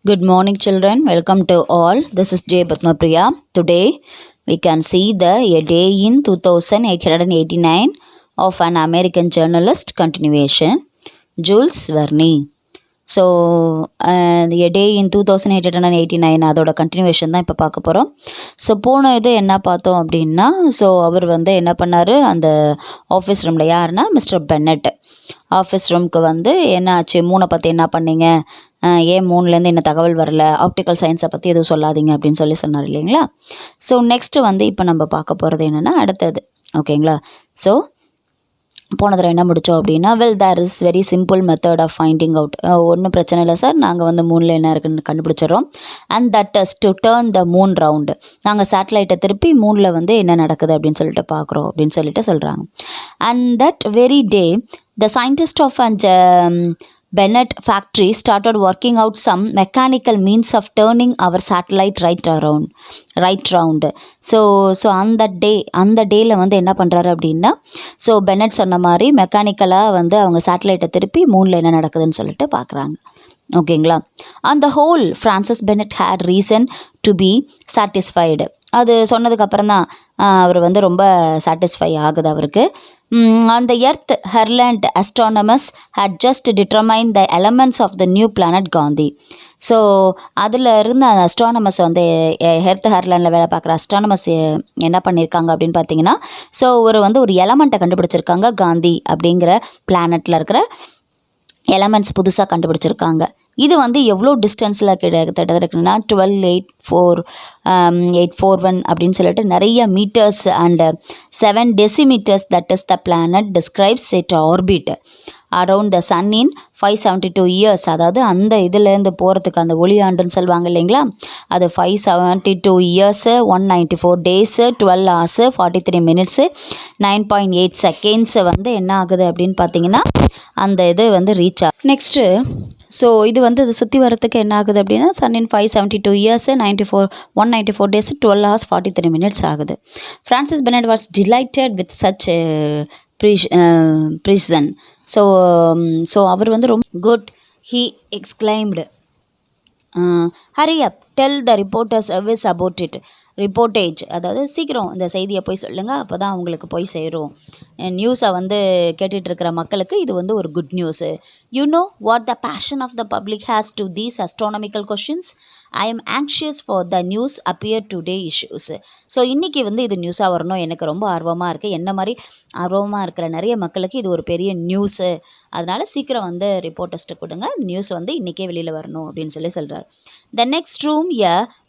Good morning, children. Welcome to all. This is J. Padmapriya. Today, we can see a day in 2889 of an American journalist continuation, Jules Verne. So day in 2889 அதோட continuation தான் இப்போ பார்க்க போகிறோம். So போன இது என்ன பார்த்தோம் அப்படின்னா, ஸோ அவர் வந்து என்ன பண்ணார், அந்த ஆஃபீஸ் ரூமில் யாருன்னா மிஸ்டர் பென்னட் ஆஃபீஸ் ரூமுக்கு வந்து என்ன ஆச்சு, மூணை பற்றி என்ன பண்ணீங்க, ஏன் மூணுலேருந்து என்ன தகவல் வரல, ஆப்டிக்கல் சயின்ஸை பற்றி எதுவும் சொல்லாதீங்க அப்படின்னு சொன்னார் இல்லைங்களா. ஸோ நெக்ஸ்ட்டு வந்து இப்போ நம்ம பார்க்க போகிறது என்னென்னா அடுத்தது, ஓகேங்களா. ஸோ போன தடவை என்ன முடித்தோம் அப்படின்னா, there is very simple method of finding out. ஒன்றும் பிரச்சனை இல்லை சார், நாங்கள் வந்து மூணில் என்ன இருக்குன்னு கண்டுபிடிச்சிடறோம். And that is to turn the moon round. நாங்கள் சேட்டலைட்டை திருப்பி மூணில் வந்து என்ன நடக்குது அப்படின்னு சொல்லிட்டு பார்க்குறோம் அப்படின்னு சொல்கிறாங்க. And that very day the scientist of and Bennett factory started working out some mechanical means of turning our satellite right round. So அந்த டேயில் வந்து என்ன பண்ணுறாரு அப்படின்னா, ஸோ பென்னட் சொன்ன மாதிரி மெக்கானிக்கலாக வந்து அவங்க சேட்டலைட்டை திருப்பி மூணில் என்ன நடக்குதுன்னு சொல்லிட்டு பார்க்குறாங்க, ஓகேங்களா. அந்த whole Francis Bennett had reason to be satisfied. அது சொன்னதுக்கப்புறம் தான் அவர் வந்து ரொம்ப சாட்டிஸ்ஃபை ஆகுது அவருக்கு. அந்த earth herland astronomers had just determined the elements of the new planet காந்தி. ஸோ அதில் இருந்த அந்த அஸ்ட்ரானமர்ஸ் வந்து எர்த் ஹெர்லேண்டில் வேலை பார்க்குற அஸ்ட்ரானமர்ஸ் என்ன பண்ணியிருக்காங்க அப்படின்னு பார்த்தீங்கன்னா, ஸோ ஒரு எலமெண்ட்டை கண்டுபிடிச்சிருக்காங்க, காந்தி அப்படிங்கிற பிளானட்டில் இருக்கிற எலமெண்ட்ஸ் புதுசாக கண்டுபிடிச்சிருக்காங்க. இது வந்து எவ்வளோ டிஸ்டன்ஸில் கிட்டத்தட்ட இருக்குன்னா 12,841 அப்படின்னு சொல்லிட்டு நிறைய metres and 7 decimeters. That is the planet describes it orbit around the sun in 572 years. அதாவது அந்த இதுலேருந்து போகிறதுக்கு அந்த ஒளியாண்டுன்னு சொல்லுவாங்க இல்லைங்களா, அது 572 years, 194 days, 12 hours, 43 minutes, 9.8 seconds வந்து என்ன ஆகுது அப்படின்னு பார்த்தீங்கன்னா அந்த இது வந்து ரீச் ஆகும். நெக்ஸ்ட்டு ஸோ இது வந்து இது சுற்றி வரத்துக்கு என்ன ஆகுது அப்படின்னா, சன்னின் 572 years, 194 days, 12 hours, 43 minutes ஆகுது. Francis Bennett was delighted with such prison. So அவர் வந்து ரொம்ப good, he exclaimed, hurry up, tell the reporter service about it. Reportage அதாவது சீக்கிரம் இந்த செய்தியை போய் சொல்லுங்கள், அப்போ தான் அவங்களுக்கு போய் சேரும். நியூஸை வந்து கேட்டுட்ருக்கிற மக்களுக்கு இது வந்து ஒரு good news. You know what the passion of the public has to these astronomical questions. I am anxious for the news appear today issues. So இன்றைக்கி வந்து இது நியூஸாக வரணும், எனக்கு ரொம்ப ஆர்வமாக இருக்குது. என்ன மாதிரி ஆர்வமாக இருக்கிற நிறைய மக்களுக்கு இது ஒரு பெரிய நியூஸு, அதனால் சீக்கிரம் வந்து ரிப்போர்ட்டர்ஸ்ட்டு கொடுங்க, நியூஸ் வந்து இன்றைக்கே வெளியில் வரணும் அப்படின்னு சொல்கிறார். The next room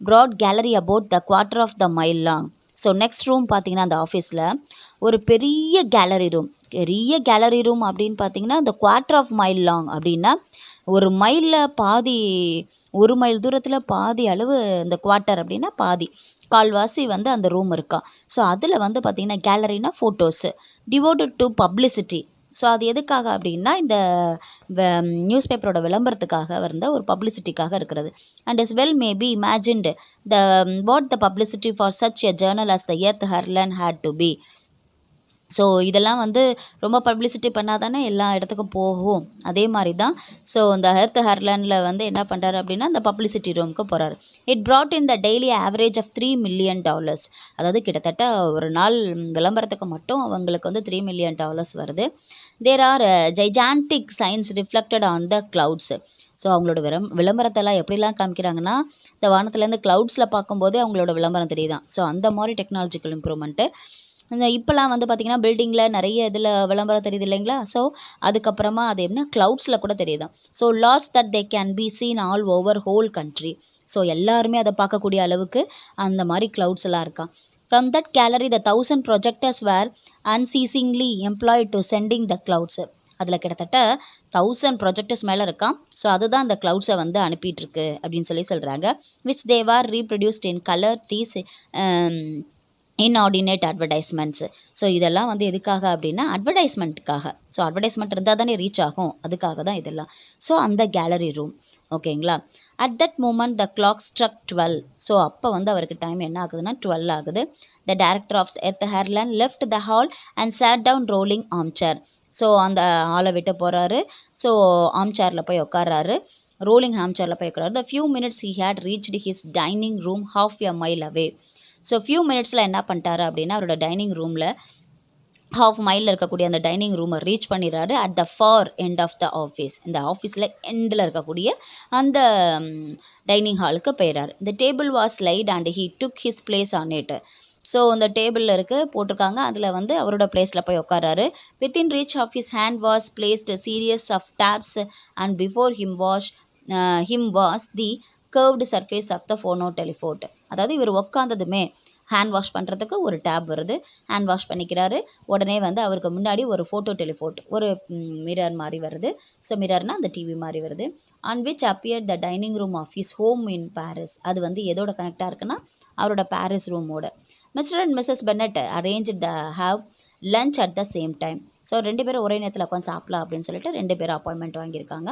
broad gallery about the quarter of the mile long. So next room பார்த்தீங்கன்னா அந்த ஆஃபீஸில் ஒரு பெரிய கேலரி ரூம் அப்படின்னு பார்த்தீங்கன்னா இந்த குவார்ட்டர் ஆஃப் மைல் லாங் அப்படின்னா ஒரு மைல் தூரத்தில் பாதி அளவு இந்த குவார்ட்டர் அப்படின்னா கால்வாசி வந்து அந்த ரூம் இருக்கா. ஸோ அதில் வந்து பார்த்திங்கன்னா கேலரினா photos devoted to publicity. So அது எதுக்காக அப்படின்னா இந்த நியூஸ் பேப்பரோட விளம்பரத்துக்காக வந்த ஒரு பப்ளிசிட்டிக்காக இருக்கிறது. And is well may be imagined what the publicity for such a journal as the Earth Herald had to be. So இதெல்லாம் வந்து ரொம்ப பப்ளிசிட்டி பண்ணால் தானே எல்லா இடத்துக்கும் போகும். அதே மாதிரி தான் ஸோ இந்த எர்த் ஹெர்லேண்டில் வந்து என்ன பண்ணுறாரு அப்படின்னா இந்த பப்ளிசிட்டி ரூமுக்கு போகிறாரு. It brought in the daily average of $3 million. அதாவது கிட்டத்தட்ட ஒரு நாள் விளம்பரத்துக்கு மட்டும் அவங்களுக்கு வந்து $3 million வருது. There are gigantic signs reflected on the clouds. So அவங்களோட விளம்பரத்தெல்லாம் எப்படிலாம் காமிக்கிறாங்கன்னா, இந்த வானத்துலேருந்து க்ளவுட்ஸில் பார்க்கும்போதே அவங்களோட விளம்பரம் தெரியுதான். ஸோ அந்த மாதிரி டெக்னாலஜிக்கல் இம்ப்ரூவ்மெண்ட்டு இப்போலாம் வந்து பார்த்திங்கன்னா பில்டிங்கில் நிறைய இதில் விளம்பரம் தெரியுது இல்லைங்களா. ஸோ அதுக்கப்புறமா அது என்ன க்ளவுட்ஸில் கூட தெரியுதான். So large that they can be seen all over whole country. So எல்லாருமே அதை பார்க்கக்கூடிய அளவுக்கு அந்த மாதிரி க்ளவுட்ஸ் எல்லாம் இருக்கான். From that gallery the 1000 projectors were unceasingly employed to sending the clouds. அதில் கிட்டத்தட்ட 1000 ப்ரொஜெக்டர்ஸ் மேலே இருக்கான். ஸோ அதுதான் அந்த க்ளவுட்ஸை வந்து அனுப்பிட்டுருக்கு அப்படின்னு சொல்கிறாங்க. Which they were reproduced in colour these inordinate advertisements. So இதெல்லாம் வந்து எதுக்காக அப்படின்னா அட்வர்டைஸ்மெண்ட்டுக்காக. ஸோ அட்வர்டைஸ்மெண்ட் இருந்தால் தானே ரீச் ஆகும், அதுக்காக தான் இதெல்லாம். ஸோ அந்த கேலரி ரூம், ஓகேங்களா. At that moment the clock struck 12. So அப்போ வந்து அவருக்கு டைம் என்ன ஆகுதுன்னா 12 ஆகுது. The director of Earth Herald left the hall and sat down rolling arm chair. So அந்த ஹாலை விட்டு போகிறாரு. ஸோ ஆர்ம் சேரில் போய் உட்கார்றாரு. ரோலிங் ஹாம் சேரில் போய் உட்காராரு. The few minutes he had reached his dining room half a mile away. So few மினிட்ஸில் என்ன பண்ணிட்டாரு அப்படின்னா அவரோட டைனிங் ரூமில் ஹாஃப் மைலில் இருக்கக்கூடிய அந்த டைனிங் ரூமை ரீச் பண்ணிடுறாரு at the far end of the office. இந்த ஆஃபீஸில் எண்டில் இருக்கக்கூடிய அந்த டைனிங் ஹாலுக்கு போயிடுறாரு. இந்த table was laid and he took his place on it. So அந்த டேபிளில் போட்டிருக்காங்க, அதில் வந்து அவரோட பிளேஸில் போய் உட்காராரு. Within reach of his hand was placed series of taps and before him was the curved surface of the phonotelephote. அதாவது இவர் உட்காந்ததுமே ஹேண்ட் வாஷ் பண்ணுறதுக்கு ஒரு டேப் வருது, ஹேண்ட் வாஷ் பண்ணிக்கிறாரு. உடனே வந்து அவருக்கு முன்னாடி ஒரு ஃபோட்டோ டெலிஃபோட், ஒரு மிரர் மாதிரி வருது. ஸோ மிரர்னால் அந்த டிவி மாதிரி வருது. On which appear the dining room of his home in Paris. அது வந்து எதோட கனெக்டாக இருக்குன்னா அவரோட பாரிஸ் ரூமோட. Mister and missus Bennett arrange the have lunch at the same time. So 2 பேரும் ஒரே நேரத்தில் உட்காந்து சாப்பிடலாம் அப்படின்னு சொல்லிட்டு 2 பேரும் அப்பாயின்மெண்ட் வாங்கியிருக்காங்க.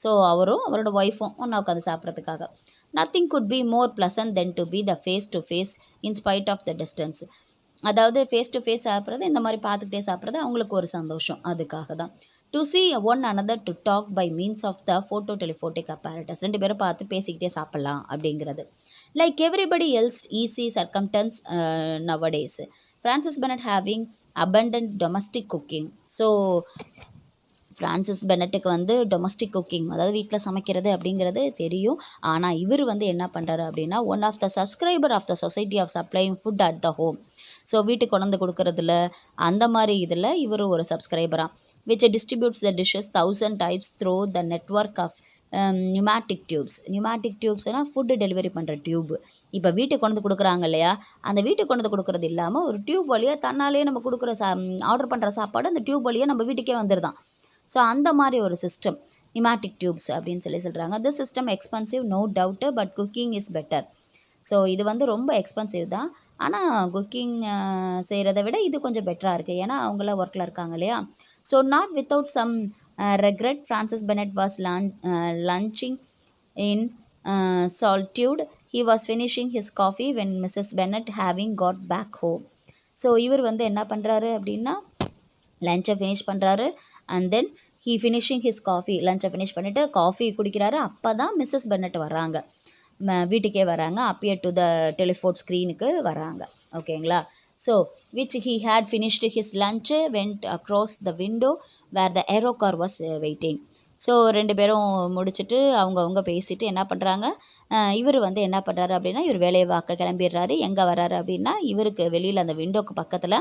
ஸோ அவரும் அவரோட ஒய்ஃபும் ஒன்றா உட்காந்து சாப்பிட்றதுக்காக. Nothing good be more pleasant then to be the face to face in spite of the distance. அதாவது ஃபேஸ் டு ஃபேஸ் சாப்பிட்றது, இந்த மாதிரி பார்த்துக்கிட்டே சாப்பிட்றது அவங்களுக்கு ஒரு சந்தோஷம், அதுக்காக தான். To see one another to talk by means of the photo telephotic apparatus. 2 பேரும் பார்த்து பேசிக்கிட்டே சாப்பிட்லாம் அப்படிங்கிறது. Like everybody else easy circumstances nowadays. Francis Bennett having abundant domestic cooking. So Francis பெனட்டுக்கு வந்து டொமஸ்டிக் குக்கிங், அதாவது வீட்டில் சமைக்கிறது அப்படிங்கிறது தெரியும். ஆனால் இவர் வந்து என்ன பண்ணுறாரு அப்படின்னா one of the subscriber of the society of supplying food at the home. So வீட்டுக்கு கொண்டு வந்து கொடுக்குறதுல அந்த மாதிரி இதில் இவர் ஒரு சப்ஸ்கிரைபராக. Which distributes the dishes 1000 types through the network of pneumatic tubes. Pneumatic டியூப்ஸ்னால் ஃபுட்டு டெலிவரி பண்ணுற டியூப். இப்போ வீட்டுக்கு கொண்டு வந்து கொடுக்குறாங்க இல்லையா, அந்த வீட்டுக்கு கொண்டு வந்து கொடுக்குறது இல்லாமல் ஒரு டியூப் வழியாக தன்னாலே நம்ம கொடுக்குற ஆர்டர் பண்ணுற சாப்பாடு அந்த டியூப் வழியாக நம்ம வீட்டுக்கே வந்துடுதான். ஸோ அந்த மாதிரி ஒரு சிஸ்டம் நியூமேட்டிக் டியூப்ஸ் அப்படின்னு சொல்கிறாங்க. This system expensive no doubt, but cooking is better. So இது வந்து ரொம்ப எக்ஸ்பென்சிவ் தான், ஆனால் குக்கிங் செய்கிறத விட இது கொஞ்சம் பெட்டராக இருக்குது, ஏன்னா அவங்களாம் ஒர்க்கில் இருக்காங்க இல்லையா. So not without some regret Francis Bennett was lunching in solitude. He was finishing his coffee when Mrs. Bennet having got back home. So இவர் வந்து என்ன பண்ணுறாரு அப்படின்னா லஞ்சை ஃபினிஷ் பண்ணுறாரு. And then he finishing his coffee. லஞ்சை finish பண்ணிவிட்டு coffee குடிக்கிறாரு. அப்போ தான் மிஸ்ஸஸ் பென்னட் வராங்க, வீட்டுக்கே வராங்க. அப்பியர் டு த டெலிஃபோன் ஸ்க்ரீனுக்கு வராங்க. ஓகேங்களா. So which he had finished his lunch went across the window where the aero car was waiting. So 2 பேரும் முடிச்சுட்டு அவங்கவுங்க பேசிட்டு என்ன பண்ணுறாங்க, இவர் வந்து என்ன பண்ணுறாரு அப்படின்னா இவர் வேலையை பார்க்க கிளம்பிடுறாரு. எங்கே வர்றாரு அப்படின்னா இவருக்கு வெளியில் அந்த விண்டோக்கு பக்கத்தில்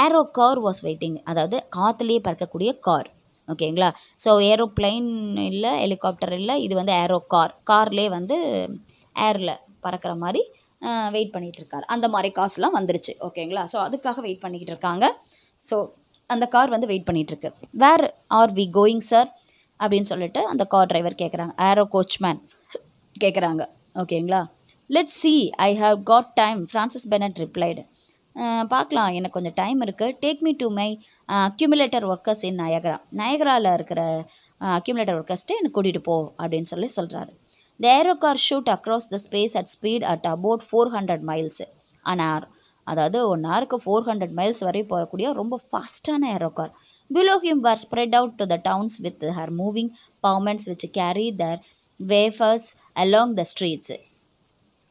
ஏரோ கார் வாஸ் வெயிட்டிங், அதாவது காற்றுலேயே பறக்கக்கூடிய கார். ஓகேங்களா. ஸோ ஏரோப்ளைன் இல்லை, ஹெலிகாப்டர் இல்லை, இது வந்து ஏரோ கார்லேயே வந்து ஏரில் பறக்கிற மாதிரி வெயிட் பண்ணிகிட்டு இருக்காரு. அந்த மாதிரி காசுலாம் வந்துருச்சு. ஓகேங்களா. ஸோ அதுக்காக வெயிட் பண்ணிக்கிட்டு இருக்காங்க. ஸோ அந்த கார் வந்து வெயிட் பண்ணிகிட்ருக்கு. Where are we going sir அப்படின்னு சொல்லிட்டு அந்த கார் டிரைவர் கேட்குறாங்க, ஏரோ கோச்மேன் கேட்குறாங்க. ஓகேங்களா. Let's see I have got time, Francis Bennett replied. பார்க்கலாம், எனக்கு கொஞ்சம் டைம் இருக்குது. Take me to my accumulator workers in நயகராவில் இருக்கிற அக்யூமுலேட்டர் ஒர்க்கர்ஸ்ட்டு எனக்கு கூட்டிகிட்டு போ அப்படின்னு சொல்கிறாரு. The aero car shoot across the space at speed at about 400 miles an hour. அதாவது 1 hourக்கு 400 miles வரை போகக்கூடிய ரொம்ப ஃபாஸ்ட்டான aero car. Below him were spread out to the towns with her moving pavements which carry their wafers along the streets.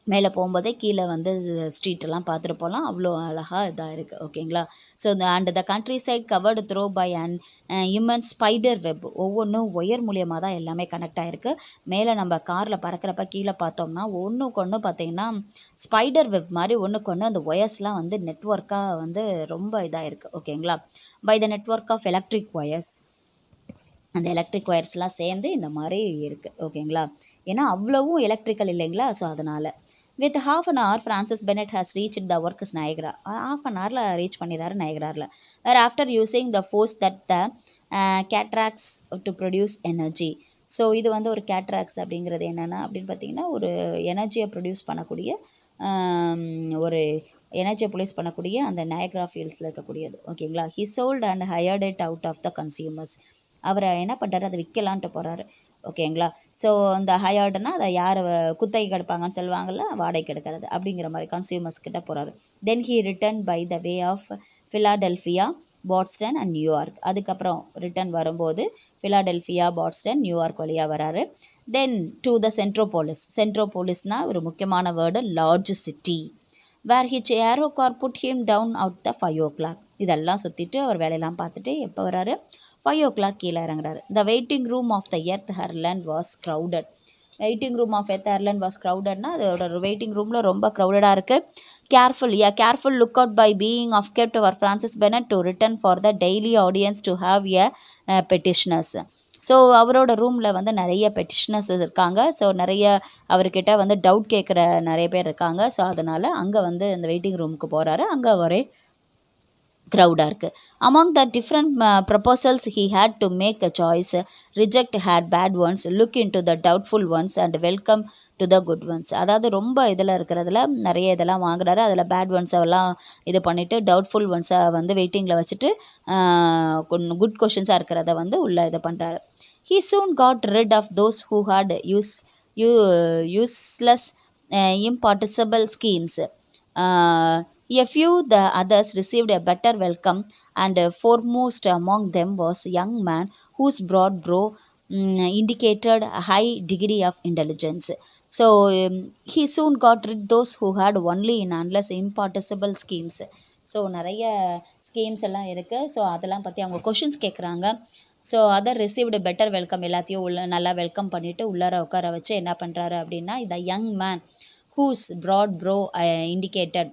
மேலே போகும்போதே கீழே வந்து ஸ்ட்ரீட்டெல்லாம் பார்த்துட்டு போகலாம், அவ்வளோ அழகாக இதாக இருக்குது. ஓகேங்களா. So and the countryside covered through by and immense spider web. ஒவ்வொன்றும் ஒயர் மூலியமாக தான் எல்லாமே கனெக்ட் ஆகிருக்கு. மேலே நம்ம காரில் பறக்கிறப்ப கீழே பார்த்தோம்னா ஒன்றுக்கு ஒன்று பார்த்திங்கன்னா ஸ்பைடர் வெப் மாதிரி ஒன்றுக்கு ஒன்று அந்த ஒயர்ஸ்லாம் வந்து நெட்ஒர்க்காக வந்து ரொம்ப இதாக இருக்குது. ஓகேங்களா. By the network of electric wires, அந்த எலக்ட்ரிக் ஒயர்ஸ்லாம் சேர்ந்து இந்த மாதிரி இருக்குது. ஓகேங்களா. ஏன்னா அவ்வளவும் எலக்ட்ரிக்கல் இல்லைங்களா. ஸோ அதனால் with half an hour Francis Bennett has reached the work is Niagara. half an hourல ரீச் பண்ணிடுறாரு நயகராவில். Where after using the force that the cataracts to produce energy. So இது வந்து ஒரு கேட்ராக்ஸ் அப்படிங்கிறது என்னென்னா அப்படின்னு பார்த்தீங்கன்னா ஒரு எனர்ஜியை ப்ரொடியூஸ் பண்ணக்கூடிய ஒரு எனர்ஜியை ப்ரொடியூஸ் பண்ணக்கூடிய அந்த நயகரா ஃபீல்ட்ஸில் இருக்கக்கூடியது. ஓகேங்களா. He sold and hired it out of the consumers. அவரை என்ன பண்ணுறாரு, அதை விற்கலான்ட்டு போகிறாரு. ஓகேங்களா. ஸோ அந்த ஹயர்டுனா அதை யார் குத்தகைக்கு எடுப்பாங்கன்னு சொல்லுவாங்கள்ல, வாடகைக்கு எடுக்கிறது அப்படிங்கிற மாதிரி கன்சியூமர்ஸ் கிட்ட போகிறாரு. Then he return by the way of Philadelphia, Boston and New York. அதுக்கப்புறம் ரிட்டர்ன் வரும்போது ஃபிலாடெல்ஃபியா, பாஸ்டன், நியூயார்க் வழியாக வராரு. தென் டு த சென்ட்ரோபோலிஸ்னால் ஒரு முக்கியமான word large city. Where which aero car put him down out the 5 o'clock. இதெல்லாம் சுற்றிட்டு அவர் வேலையெல்லாம் பார்த்துட்டு எப்போ வராரு? 5 o'clock கீழே இறங்குறாரு. The waiting room of the Earth Herald was crowded. Waiting room of Earth Herald was க்ரௌடட்னா அதோட வெயிட்டிங் ரூமில் ரொம்ப க்ரௌடடாக இருக்குது. Careful look out by being of kept அவர் Francis Bennett to return for the daily audience to have a petitioners. So அவரோட ரூமில் வந்து நிறைய பெட்டிஷனர்ஸ் இருக்காங்க. ஸோ நிறைய அவர்கிட்ட வந்து டவுட் கேட்குற நிறைய பேர் இருக்காங்க. ஸோ அதனால் அங்கே வந்து இந்த வெயிட்டிங் ரூமுக்கு போகிறாரு. அங்கே ஒரே க்ரௌடாக இருக்குது. Among the different proposals he had to make a choice, reject had bad ones, look into the doubtful ones and welcome to the good ones. அதாவது ரொம்ப இதில் இருக்கிறதுல நிறைய இதெல்லாம் வாங்குறாரு. அதில் பேட் ஒன்ஸ் எல்லாம் இது பண்ணிவிட்டு டவுட்ஃபுல் ஒன்ஸை வந்து வெயிட்டிங்கில் வச்சுட்டு குட் கொஷின்ஸாக இருக்கிறத வந்து உள்ளே இது பண்ணுறாரு. He soon got rid of those who had useless, impossible schemes. A few the others received a better welcome, and foremost among them was a young man whose broad brow indicated a high degree of intelligence. So he soon got rid those who had only in unless impossible schemes. So நிறைய schemes எல்லாம் இருக்குது. So அதெல்லாம் பற்றி அவங்க questions கேட்குறாங்க. So other received better welcome, எல்லாத்தையும் நல்லா welcome பண்ணிவிட்டு உள்ளார உட்கார வச்சு என்ன பண்ணுறாரு அப்படின்னா, இந்த young man whose broad brow indicated,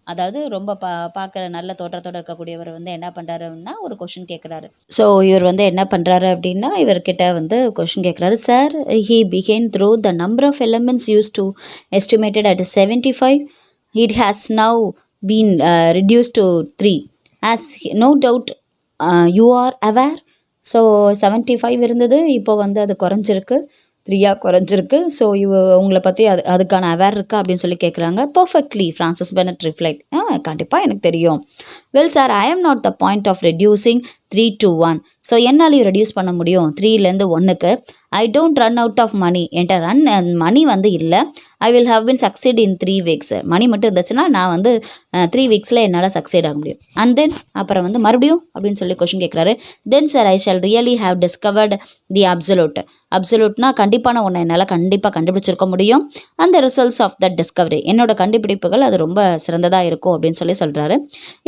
அதாவது ரொம்ப பார்க்குற நல்ல தோற்றத்தோடு இருக்கக்கூடியவர் வந்து என்ன பண்ணுறாருன்னா ஒரு கொஷின் கேட்குறாரு. ஸோ இவர் வந்து என்ன பண்ணுறாரு அப்படின்னா இவர்கிட்ட வந்து கொஷின் கேட்குறாரு. Sir, he began through the number of elements used to estimated at 75. It has now been reduced to 3. as no doubt you are aware. ஸோ 75 இருந்தது, இப்போ வந்து அது குறைஞ்சிருக்கு, 3 குறைஞ்சிருக்கு. ஸோ உங்களை பற்றி அதுக்கான அவேர் இருக்கா அப்படின்னு சொல்லி கேட்குறாங்க. Perfectly, Francis Bennett replied. கண்டிப்பாக எனக்கு தெரியும். Well sir, I am not the point of reducing 3 to 1. So என்னாலையும் ரெடியூஸ் பண்ண முடியும் 3லேருந்து 1க்கு. I don't run out of money. என்கிட்ட மணி வந்து இல்லை. I will have been succeed in 3 weeks. Money மட்டும் இருந்துச்சுன்னா நான் வந்து 3 weeksல என்னால் சக்சீட் ஆக முடியும். அண்ட் தென் அப்புறம் வந்து மறுபடியும் அப்படின்னு சொல்லி கொஷின் கேட்குறாரு. Then sir, I shall really have discovered the அப்சல்யூட்னா கண்டிப்பான ஒன்று என்னால் கண்டிப்பாக கண்டுபிடிச்சிருக்க முடியும். அந்த ரிசல்ட்ஸ் ஆஃப் தட் டிஸ்கவரி, என்னோட கண்டுபிடிப்புகள் அது ரொம்ப சிறந்ததாக இருக்கும் அப்படின்னு சொல்லி சொல்கிறாரு.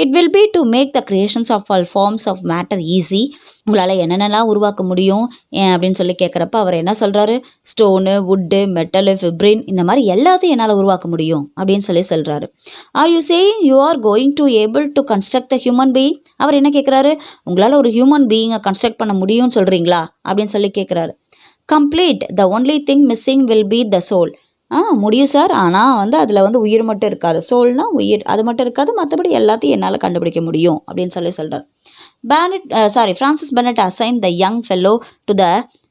It will be to make the creations of all forms of matter easy. உங்களால் என்னென்னலாம் உருவாக்க முடியும் அப்படின்னு சொல்லி கேட்குறப்ப அவர் என்ன சொல்கிறாரு, ஸ்டோனு, வுட்டு, மெட்டலு, ஃபிப்ரின், இந்த மாதிரி எல்லாத்தையும் என்னால் உருவாக்க முடியும் அப்படின்னு சொல்லி சொல்கிறாரு. Are you saying you are going to able to construct the human being? அவர் என்ன கேட்குறாரு, உங்களால் ஒரு ஹியூமன் பீயிங்கை கன்ஸ்ட்ரக்ட் பண்ண முடியும்னு சொல்கிறீங்களா அப்படின்னு சொல்லி கேட்குறாரு. Complete the only thing missing will be the soul. முடியும் சார், ஆனால் வந்து அதில் வந்து உயிர் மட்டும் இருக்காது. சோல்னா உயிர், அது மட்டும் இருக்காது. மற்றபடி எல்லாத்தையும் என்னால் கண்டுபிடிக்க முடியும் அப்படின்னு சொல்லி சொல்கிறார். Francis Bennett assigned the young fellow to the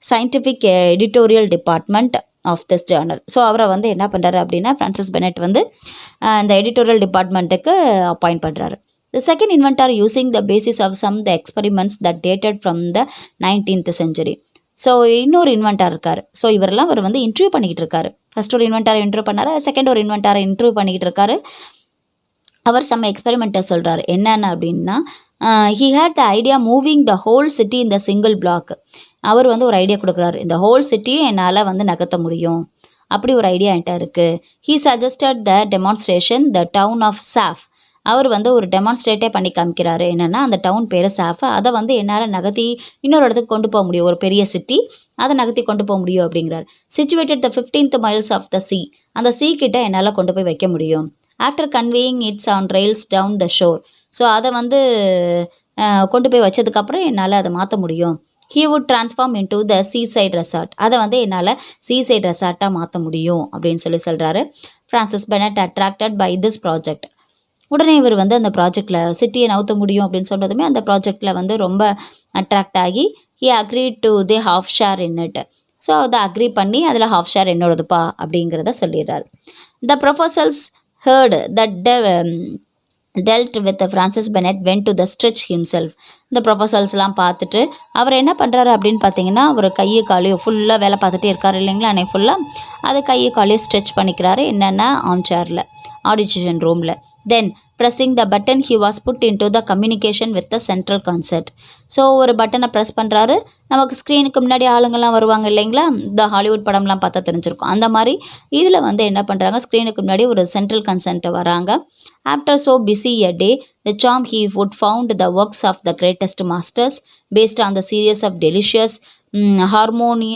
scientific editorial department of this journal. So அவரை வந்து என்ன பண்ணுறாரு அப்படின்னா ஃப்ரான்சிஸ் பெனட் வந்து இந்த எடிட்டோரியல் டிபார்ட்மெண்ட்டுக்கு அப்பாயிண்ட் பண்ணுறாரு. The second inventor using the basis of some the experiments that dated from the 19th century. So இன்னொரு இன்வென்டார் இருக்கார். ஸோ இவரெல்லாம் அவர் வந்து இன்டர்வியூ பண்ணிக்கிட்டு இருக்காரு. ஃபர்ஸ்ட் ஒரு இன்வென்டாரை இன்டர்வியூ பண்ணார், செகண்ட் ஒரு இன்வென்டாரை இன்டர்வியூ பண்ணிக்கிட்டு இருக்காரு. அவர் செம்ம எக்ஸ்பெரிமெண்ட்டை சொல்கிறார். என்னென்ன அப்படின்னா, he had the idea moving the whole city in the single block. அவர் வந்து ஒரு ஐடியா கொடுக்குறாரு, இந்த ஹோல் சிட்டியை என்னால் வந்து நகர்த்த முடியும், அப்படி ஒரு ஐடியா என்கிட்ட இருக்குது. he suggested the demonstration the town of Saf. அவர் வந்து ஒரு டெமான்ஸ்ட்ரேட்டே பண்ணி காமிக்கிறாரு. என்னென்னா அந்த டவுன் பேர் சாஃப், அதை வந்து என்னால் நகர்த்தி இன்னொரு இடத்துக்கு கொண்டு போக முடியும், ஒரு பெரிய சிட்டி, அதை நகர்த்தி கொண்டு போக முடியும் அப்படிங்கிறார். Situated the 15th miles of the sea. அந்த சீ கிட்ட என்னால் கொண்டு போய் வைக்க முடியும். After conveying its on rails down the shore. So அதை வந்து கொண்டு போய் வச்சதுக்கப்புறம் என்னால் அதை மாற்ற முடியும். he would transform into the seaside resort. அதை வந்து என்னால் சீசைட் ரெசார்ட்டாக மாற்ற முடியும் அப்படின்னு சொல்லி சொல்கிறாரு. Francis Bennett attracted by this project. உடனே இவர் வந்து அந்த ப்ராஜெக்டில் சிட்டியை நவுத்த முடியும் அப்படின்னு சொன்னதுமே அந்த ப்ராஜெக்டில் வந்து ரொம்ப அட்ராக்ட் ஆகி he agreed to the half share in it. So அதை அக்ரி பண்ணி அதில் ஹாஃப் ஷேர் என்னோடதுப்பா அப்படிங்கிறத சொல்லிடுறாரு. The proposals heard that dealt with Francis Bennett went to the stretch himself. இந்த ப்ரொபோசல்ஸ்லாம் பார்த்துட்டு அவர் என்ன பண்ணுறாரு அப்படின்னு பார்த்தீங்கன்னா, அவர் கையை காலையும் ஃபுல்லாக வேலை பார்த்துட்டே இருக்கார் இல்லைங்களா, அன்னைக்கு ஃபுல்லாக அது கையை காலையும் ஸ்ட்ரெச் பண்ணிக்கிறாரு. என்னென்னா ஆர்ம் சேரில், ஆடிஷன் ரூமில். தென் pressing the button he was put into the communication with the central concert. So ஒரு பட்டனை ப்ரெஸ் பண்ணுறாரு, நமக்கு ஸ்க்ரீனுக்கு முன்னாடி ஆளுங்கள்லாம் வருவாங்க இல்லைங்களா, இந்த ஹாலிவுட் படம்லாம் பார்த்தா தெரிஞ்சிருக்கும். அந்த மாதிரி இதில் வந்து என்ன பண்ணுறாங்க, ஸ்க்ரீனுக்கு முன்னாடி ஒரு சென்ட்ரல் கன்சென்ட் வராங்க. After so busy a day the sum he would found the works of the greatest masters based on the series of delicious harmony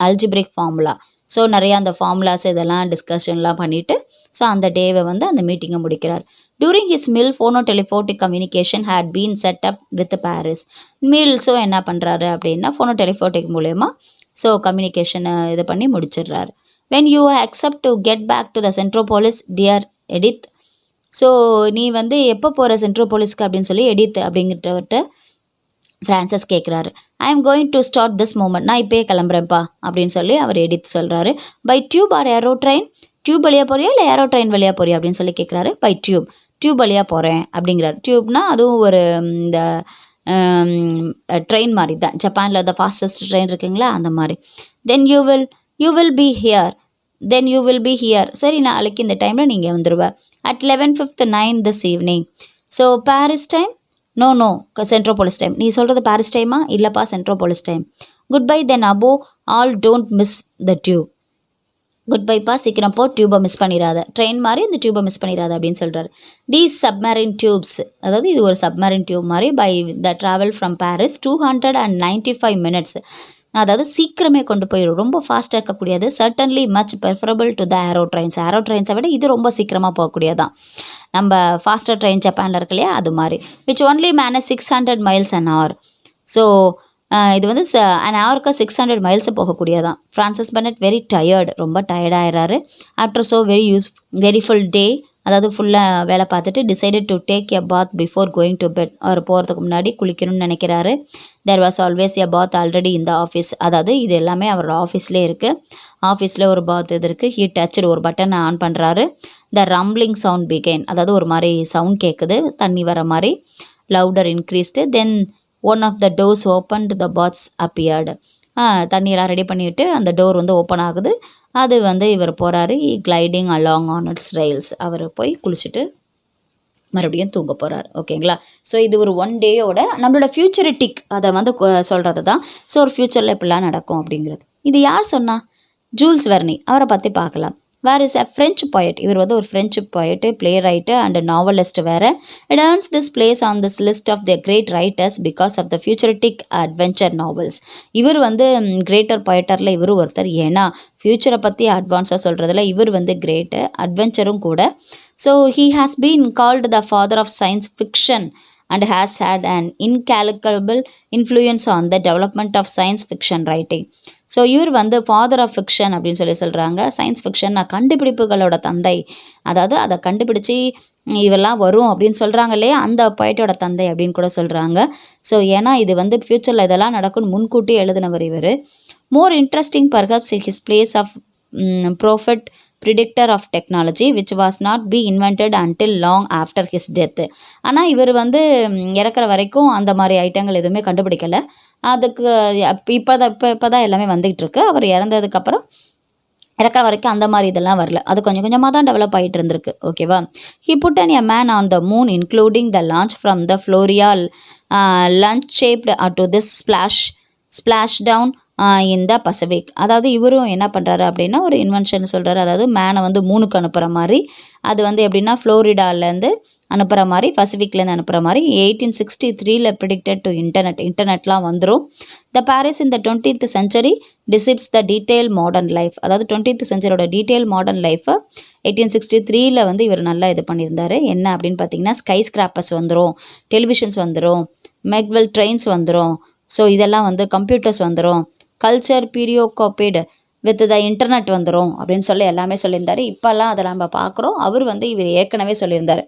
algebraic formula. So நிறையா அந்த ஃபார்முலாஸ் இதெல்லாம் டிஸ்கஷன்லாம் பண்ணிவிட்டு ஸோ அந்த டேவை வந்து அந்த மீட்டிங்கை முடிக்கிறார். During his meal phonotelephotic communication had been set up with Paris. மில்ஸோ என்ன பண்ணுறாரு அப்படின்னா ஃபோனோ டெலிஃபோட்டிக் மூலயமா ஸோ கம்யூனிகேஷனை இது பண்ணி முடிச்சிடுறாரு. When you accept to get back to the Centropolis dear Edith. So நீ வந்து எப்போ போகிற சென்ட்ரோபோலிஸ்க்கு அப்படின்னு சொல்லி எடித் அப்படிங்கிறவர்கிட்ட ஃப்ரான்சஸ் கேட்குறாரு. I am going to start this moment. நான் இப்போயே கிளம்புறேன்ப்பா அப்படின்னு சொல்லி அவர் எடித் சொல்கிறாரு. By tube or aero train. Tube வழியாக போறியா இல்லை ஏரோ ட்ரெயின் வழியாக போறியா அப்படின்னு சொல்லி கேட்குறாரு. பை டியூப் வழியாக போகிறேன் அப்படிங்கிறாரு. டியூப்னா அதுவும் ஒரு இந்த ட்ரெயின் மாதிரி தான், ஜப்பானில் த ஃபாஸ்டஸ்ட் ட்ரெயின் இருக்குங்களா அந்த மாதிரி. Then you will be here. சரி நாளைக்கு இந்த டைமில் நீங்கள் வந்துடுவேன். At 11:59 this evening. So Paris time. No Centropolis time. நீ சொல்கிறது பாரிஸ் டைமா? இல்லைப்பா Centropolis time. Goodbye then above all don't miss the tube. Good பைப்பா, சீக்கிரம் போ, டியூபை மிஸ் பண்ணிடாத, ட்ரெயின் மாதிரி இந்த டியூபை மிஸ் பண்ணிடாத அப்படின்னு சொல்கிறார். தீஸ் சப்மரின் டியூப்ஸ், அதாவது இது ஒரு சப்மரின் டியூப் மாதிரி, by the travel from Paris 295 minutes. அதாவது சீக்கிரமே கொண்டு போயிடும், ரொம்ப ஃபாஸ்ட்டாக இருக்கக்கூடியது. Certainly much preferable to the aero trains. Aero ட்ரெயின்ஸை விட இது ரொம்ப சீக்கிரமாக போகக்கூடியதான். நம்ம ஃபாஸ்டர் ட்ரெயின் ஜப்பானில் இருக்கு இல்லையா அது மாதிரி. Which only manage 600 miles an hour. So இது வந்து அன் ஹவருக்கு 600 miles போகக்கூடியதான். ஃப்ரான்சிஸ் பெனட் வெரி டயர்டு, ரொம்ப டயர்டாகிறாரு. After so very full day, அதாவது ஃபுல்லாக வேலை பார்த்துட்டு decided to take a bath before going to bed. அவர் போகிறதுக்கு முன்னாடி குளிக்கணும்னு நினைக்கிறாரு. There was always a bath already இந்த ஆஃபீஸ். அதாவது இது எல்லாமே அவரோட ஆஃபீஸ்லேயே இருக்குது. ஆஃபீஸில் ஒரு பாத் இது இருக்குது. ஹீ டச்சுடு ஒரு பட்டனை ஆன் பண்ணுறாரு. த ரம்பிளிங் சவுண்ட் பிகேன், அதாவது ஒரு மாதிரி சவுண்ட் கேட்குது, தண்ணி வர மாதிரி. Louder increased. Then one of the doors open the baths appeared. தண்ணியெல்லாம் ரெடி பண்ணிவிட்டு அந்த டோர் வந்து ஓப்பன் ஆகுது. அது வந்து இவர் போகிறாரு. Gliding along on its rails. அவர் போய் குளிச்சுட்டு மறுபடியும் தூங்க போகிறார். ஓகேங்களா. ஸோ இது ஒரு 1 டேயோட நம்மளோட ஃபியூச்சரிட்டிக் அதை வந்து சொல்கிறது தான். ஸோ ஒரு ஃப்யூச்சரில் இப்படிலாம் நடக்கும் அப்படிங்கிறது. இது யார் சொன்னா? Jules Verne. அவரை பற்றி பார்க்கலாம். Where is a French poet. இவர் வந்து ஒரு French poet, playwright and novelist வேறு. It earns this place on this list of the great writers because of the futuristic adventure novels. இவர் வந்து கிரேட்டர் poeterல இவர் ஒருத்தர். ஏன்னா ஃப்யூச்சரை பற்றி அட்வான்ஸாக சொல்கிறதுல இவர் வந்து கிரேட்டு, அட்வென்ச்சரும் கூட. So he has been called the father of science fiction and has had an incalculable influence on the development of science fiction writing. So இவர் வந்து ஃபாதர் ஆஃப் ஃபிக்ஷன் அப்படின்னு சொல்கிறாங்க. சயின்ஸ் ஃபிக்ஷன் கண்டுபிடிப்புகளோட தந்தை, அதாவது அதை கண்டுபிடிச்சி இதெல்லாம் வரும் அப்படின்னு சொல்கிறாங்க இல்லையா, அந்த poetோட தந்தை அப்படின்னு கூட சொல்கிறாங்க. ஸோ ஏன்னா இது வந்து ஃப்யூச்சரில் இதெல்லாம் நடக்கும்னு முன்கூட்டி எழுதினவர் இவர். More interesting perhaps his place of prophet predictor of technology which was not be invented until long after his death. ஆனால் இவர் வந்து இறக்குற வரைக்கும் அந்த மாதிரி ஐட்டங்கள் எதுவுமே கண்டுபிடிக்கலை. அதுக்கு இப்போ தான் எல்லாமே வந்துகிட்டு இருக்கு. அவர் இறந்ததுக்கப்புறம் இறக்குற வரைக்கும் அந்த மாதிரி இதெல்லாம் வரல. அது கொஞ்சம் கொஞ்சமாக தான் டெவலப் ஆகிட்டு இருந்திருக்கு. ஓகேவா. He put an a man on the moon including the launch from the Florida launch shaped to this splash down இந்த பசிபிக். அதாவது இவரும் என்ன பண்ணுறாரு அப்படின்னா ஒரு இன்வென்ஷன் சொல்கிறாரு. அதாவது மேனை வந்து மூணுக்கு அனுப்புகிற மாதிரி, அது வந்து எப்படின்னா ஃப்ளோரிடாலேருந்து அனுப்புகிற மாதிரி, பசிபிக்லேருந்து அனுப்புகிற மாதிரி. 1863 ப்ரிடிக்டட் டு இன்டர்நெட்லாம் வந்துடும். The Paris in the 20th century describes the detail modern life. அதாவது 20th centuryயோட டீட்டெயில் மாடர்ன் லைஃப்பை 1863 வந்து இவர் நல்லா இது பண்ணியிருந்தார். என்ன அப்படின்னு பார்த்தீங்கன்னா ஸ்கை ஸ்கிராப்பர்ஸ் வந்துடும், டெலிவிஷன்ஸ் வந்துடும், மெக்வெல் ட்ரெயின்ஸ் வந்துடும். ஸோ இதெல்லாம் வந்து கம்ப்யூட்டர்ஸ் வந்துடும், கல்ச்சர் பீரியோகாப்பிடு வித் த இன்டர்நெட் வந்துடும் அப்படின்னு சொல்லி எல்லாமே சொல்லியிருந்தார். இப்போல்லாம் அதை நம்ம பார்க்குறோம். அவர் வந்து இவர் ஏற்கனவே சொல்லியிருந்தார்.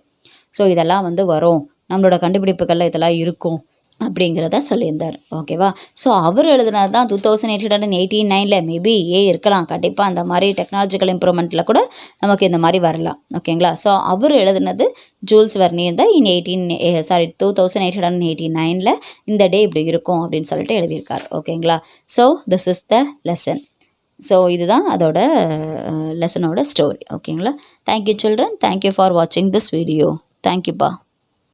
ஸோ இதெல்லாம் வந்து வரும், நம்மளோட கண்டுபிடிப்புகளில் இதெல்லாம் இருக்கும் அப்படிங்கிறத சொல்லியிருந்தார். ஓகேவா. ஸோ அவர் எழுதுனது தான் 2889 மேபி இருக்கலாம். கண்டிப்பாக அந்த மாதிரி டெக்னாலஜிக்கல் இம்ப்ரூவ்மெண்ட்டில் கூட நமக்கு இந்த மாதிரி வரலாம். ஓகேங்களா. ஸோ அவர் எழுதுனது ஜூல்ஸ் வெர்னி தான் 2889 இந்த டே இப்படி இருக்கும் அப்படின்னு சொல்லிட்டு எழுதியிருக்கார். ஓகேங்களா. So this is the lesson. So இதுதான் அதோட லெசனோட ஸ்டோரி. ஓகேங்களா. Thank you children. தேங்க்யூ ஃபார் வாட்சிங் திஸ் வீடியோ. தேங்க்யூப்பா.